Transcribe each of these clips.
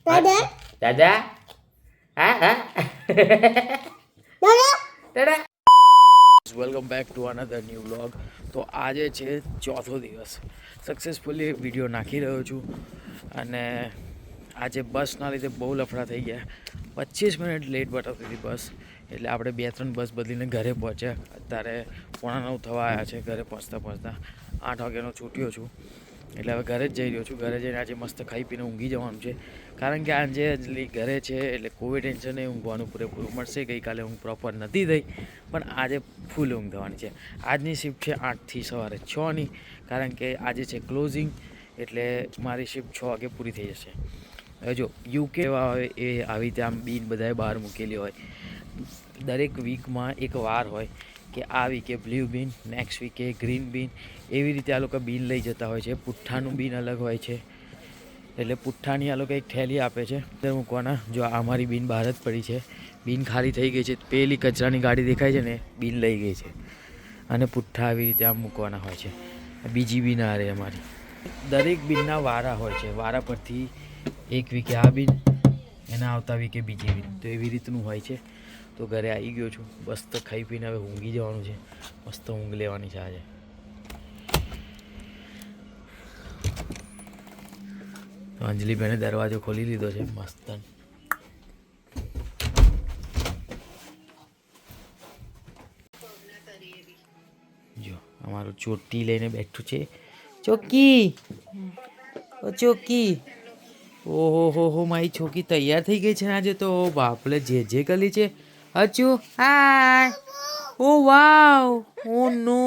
દાદા દાદા હા હા દાદા દાદા welcome back to another new vlog. તો આજે છે ચોથો દિવસ, સક્સેસફુલી વિડીયો નાખી રહ્યો છું. અને આજે બસના લીધે બહુ લફડા થઈ ગયા. 25 મિનિટ લેટ બતાવતી હતી બસ, એટલે આપણે 2-3 બસ બદલીને ઘરે પહોંચ્યા. અત્યારે 8:45 થવા આવ્યા છે. ઘરે પહોંચતા 8 વાગ્યાનો છૂટ્યો છું, એટલે હવે ઘરે જ જઈ રહ્યો છું. ઘરે જઈને આજે મસ્ત ખાઈ પીને ઊંઘી જવાનું છે, કારણ કે આજે ઘરે છે એટલે કોઈ ટેન્શન નહીં, ઊંઘવાનું પૂરેપૂરું મળશે. ગઈકાલે ઊંઘ પ્રોપર નથી થઈ, પણ આજે ફૂલ ઊંઘ થવાની છે. આજની શિફ્ટ છે 8 થી સવારે 6ની, કારણ કે આજે છે ક્લોઝિંગ, એટલે મારી શિફ્ટ 6 વાગે પૂરી થઈ જશે. હવે જો યુકે એવા હોય એ આવી રીતે આમ બીન બધાએ બહાર મૂકેલી હોય. દરેક વીકમાં એક વાર હોય કે આ વીકે બ્લુ બીન, નેક્સ્ટ વીકે ગ્રીન બીન, એવી રીતે આ લોકો બીન લઈ જતા હોય છે. પુઠ્ઠાનું બીન અલગ હોય છે, એટલે પુઠ્ઠાની આ લોકો એક થેલી આપે છે અંદર મૂકવાના. જો આ મારી બીન બહાર જ પડી છે, બીન ખાલી થઈ ગઈ છે. પેલી કચરાની ગાડી દેખાય છે ને, બીન લઈ ગઈ છે. અને પુઠ્ઠા આવી રીતે આમ મૂકવાના હોય છે. બીજી બીન આ રહે અમારી. દરેક બીનના વારા હોય છે, વારા પરથી એક વીકે આ બીન, એના આવતા વીકે બીજી બીન, તો એવી રીતનું હોય છે. તો ઘરે આવી ગયો છું, મસ્ત ખાઈ પીને હવે ઊંઘી જવાનું છે. મસ્ત ઊંઘ લેવાની છે આજે. તો અંજલિબેને દરવાજો ખોલી લીધો છે મસ્ત. જો અમારું ચોટી લઈને બેઠું છે. ચોકી, ઓ ચોકી, ઓહો હો મારી છોકી તૈયાર થઈ ગઈ છે આજે તો. બાપલે જે ગલી છે. અચુ હાય, ઓ વાવ, ઓ નો.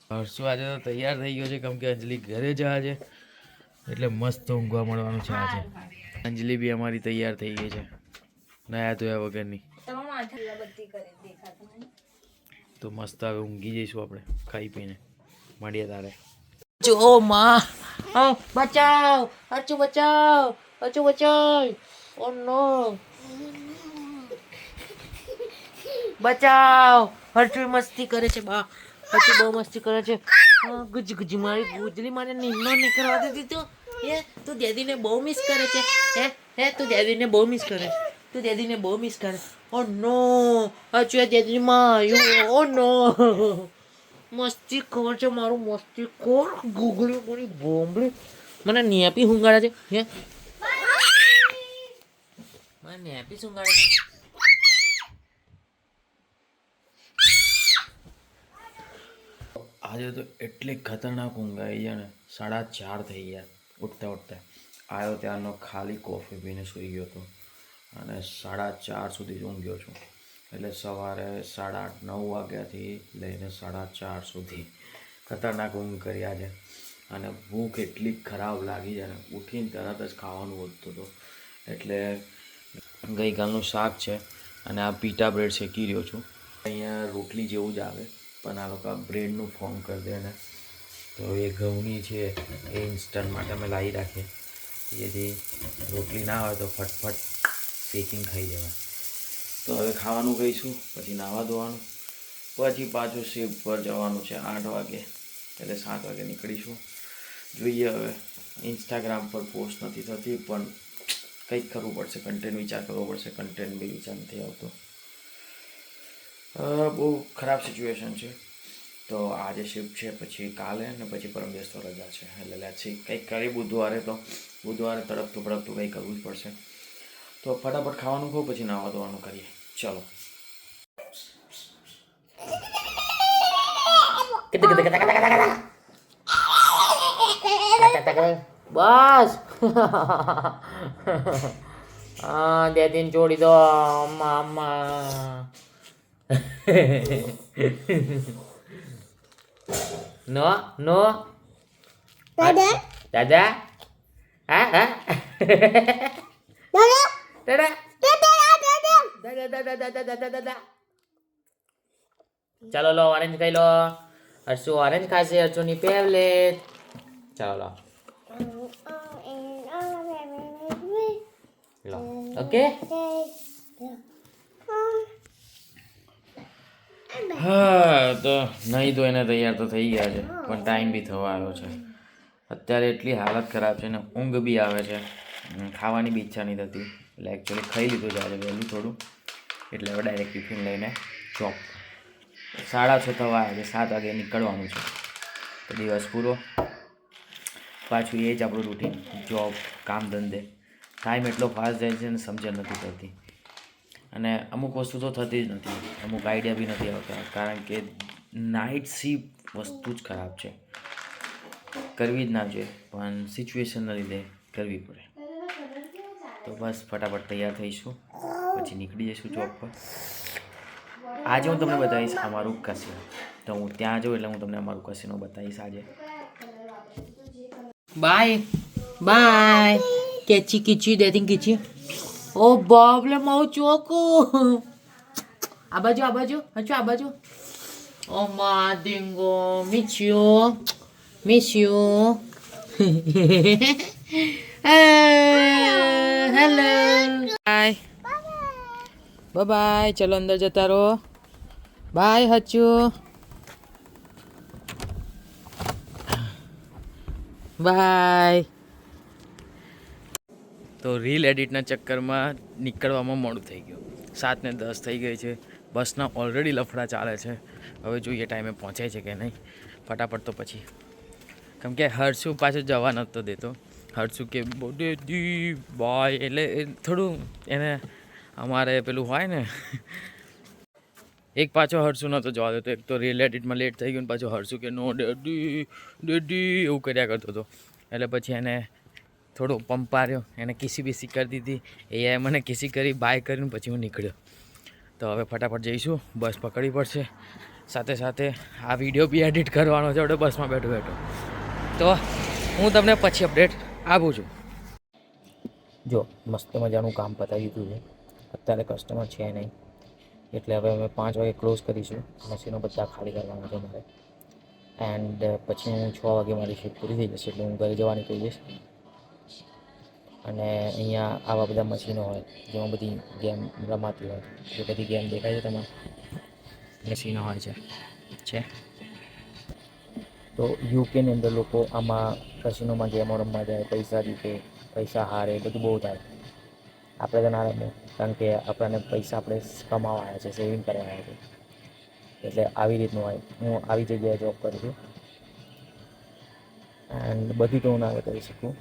હર્ષુ આજે તો તૈયાર થઈ ગયો છે, કેમ કે અંજલિ ઘરે જાય છે, એટલે મસ્ત ઊંઘવા મળવાનું છે આજે. અંજલિ બી અમારી તૈયાર થઈ ગઈ છે, નયા ધોયા વગરની. તો મસ્ત હવે ઊંઘી જઈશું આપણે ખાઈ પીને. મળીએ તારે. જો માં, બચાવ, અચુ બચાવ, અચુ બચાવ, ઓ નો, બચાવ. હર્ષુ મસ્તી કરે છે બા, હર્ષુ બહુ મસ્તી કરે છે. ગુજ ગુજ મારી ગુજલી મારે નીંદનો નહીં કરવા દેતી. તું તું દેદીને બહુ મિસ કરે છે. હે તું દેદીને બહુ મિસ કરે છે. તું દેદીને બહુ મિસ કરે. ઓ નો, હર્ષુ દેદી માં, ઓ નો. મસ્તી ખબર છે મારું, મસ્તી ખોર ગુગળી મારી બોમ્બડી. મને નેપી હુંગાડે છે. હે મને નેપી હુંગાડે છે. આજે તો એટલી ખતરનાક ઊંઘ આવી છે ને, 4:30 થઈ ગયા ઉઠતા ઉઠતા. આવ્યો ત્યારનો ખાલી કોફી પીને સૂઈ ગયો હતો, અને 4:30 સુધી ઊંઘ્યો છું. એટલે સવારે 8:30-9 વાગ્યાથી લઈને 4:30 સુધી ખતરનાક ઊંઘ કરી આજે. અને ભૂખ એટલી ખરાબ લાગી છે ને, ઉઠીને તરત જ ખાવાનું વધતું હતું. એટલે ગઈકાલનું શાક છે, અને આ પીટા બ્રેડ શેકી રહ્યો છું. અહીંયા રોટલી જેવું જ આવે, પણ આ લોકો બ્રેડનું ફોર્મ કરી દે ને. તો એ ઘઉંની છે, એ ઇન્સ્ટન્ટ માટે અમે લાવી રાખીએ, જેથી રોટલી ના હોય તો ફટફટ શેકીને ખાઈ જવાય. તો હવે ખાવાનું ખાઈશું, પછી નાહવા ધોવાનું, પછી પાછું શિફ્ટ પર જવાનું છે 8 વાગે, એટલે 7 વાગે નીકળીશું. જોઈએ હવે, ઇન્સ્ટાગ્રામ પર પોસ્ટ નથી થતી, પણ કંઈક કરવું પડશે, કન્ટેન્ટ વિચાર કરવો પડશે. કન્ટેન્ટ બી વિચાર નથી આવતો. બહુ ખરાબ સિચ્યુએશન છે. તો આજે શિફ્ટ છે, પછી કાલે ને પછી પરમ દિવસ તો રજા છે. એટલે લેટ્સી કંઈક કરી બુધવારે તડકતું ભડકતું કંઈ કરવું જ પડશે. તો ફટાફટ ખાવાનું ખાઉં, પછી નાહવા ધોવાનું કરીએ. ચલો. બસ હા, દેદીને જોડી દો મામા. નો નો દાદા દાદા હા હા દાદા દાદા દાદા દાદા દાદા. ચાલો લો, ઓરેન્જ ખાઈ લો. હર્ષુ ઓરેન્જ ખાશે, હર્ષુની ફેવરેટ. ચાલો લો લો, ઓકે. હા, તો નહીં તો એને તૈયાર તો થઈ ગયા છે, પણ ટાઈમ બી થવા આવ્યો છે. અત્યારે એટલી હાલત ખરાબ છે ને, ઊંઘ બી આવે છે, ખાવાની બી ઈચ્છા નહીં થતી, એટલે એકચ્યુઅલી ખાઈ લીધું છે આજે વહેલું થોડું, એટલે હવે ડાયરેક્ટ ટિફિન લઈને જોબ 6:30 થવા આવે, 7 વાગે નીકળવાનું છે. તો દિવસ પૂરો, પાછું એ જ આપણું રૂટીન, જોબ, કામ ધંધે. ટાઈમ એટલો ફાસ્ટ જાય છે ને સમજણ નથી પડતી, અને અમુક વસ્તુ તો થતી જ નથી, અમુક આઈડિયા બી નથી આવતા, કારણ કે નાઇટ શિફ્ટ વસ્તુ જ ખરાબ છે. કરવી જ ના જોઈએ, પણ સિચ્યુએશનના લીધે કરવી પડે. તો બસ ફટાફટ તૈયાર થઈશું, પછી નીકળી જઈશું જોબ પર. આજે હું તમને બતાવીશ અમારું કસિનો. તો હું ત્યાં જાઉં એટલે હું તમને અમારું કસિનો બતાવીશ આજે. બાય બાય કેચી કીચી દેતી કીચી. ઓ બાબલે મારું ચોકો. આ બાજુ હજુ આ બાજુ. ઓ મા ડિંગો miss you hello bye bye. ચલો અંદર જતા રહો. બાય હચુ. બાય. તો રીલ એડિટના ચક્કરમાં નીકળવામાં મોડું થઈ ગયું. 7:10 થઈ ગઈ છે. બસના ઓલરેડી લફડા ચાલે છે. હવે જોઈએ ટાઈમે પહોંચે છે કે નહીં. ફટાફટ તો પછી, કેમ કે હર્ષુ પાછું જવા નહોતો દેતો. હર્ષુ કે દી બાય, એટલે એ થોડું એને અમારે પેલું હોય ને, એક પાછો હર્ષુ નહોતો જવા દેતો. એક તો રીલ એડિટમાં લેટ થઈ ગયું, પાછો હર્ષુ કે નો ડેડી એવું કર્યા કરતો હતો. એટલે પછી એને થોડો પંપાર્યો, એને કિસી બીસી કરી દીધી. એ મને કિસી કરી, બાય કરીને પછી હું નીકળ્યો. તો હવે ફટાફટ જઈશું, બસ પકડવી પડશે. સાથે સાથે આ વિડીયો બી એડિટ કરવાનો છે, આપણે બસમાં બેઠો. તો હું તમને પછી અપડેટ આપું છું. જો મસ્ત મજાનું કામ પતાવી દીધું છે. અત્યારે કસ્ટમર છે નહીં, એટલે હવે અમે 5 વાગે ક્લોઝ કરીશું. મશીનો બધા ખાલી કરવાના છે મારે. એન્ડ પછી હું 6 વાગે મારી શિફ્ટ પૂરી થઈ જશે, એટલે હું ઘરે જવા નીકળી જઈશ. અને અહીંયા આવા બધા મશીનો હોય, જેમાં બધી ગેમ રમાતી હોય. જે બધી ગેમ દેખાય છે તમે, મશીનો હોય છે. તો યુકેની અંદર લોકો આમાં કસિનોમાં ગેમો રમવા જાય, પૈસા જીતે, પૈસા હારે, બધું બહુ થાય. આપણે તો ના રમીએ, કારણ કે આપણને પૈસા આપણે કમાવા આવ્યા છે, સેવિંગ કરવા આવ્યા છે. એટલે આવી રીતનું હોય. હું આવી જગ્યાએ જોબ કરું છું, એન્ડ બધી તો હું ના કરી શકું.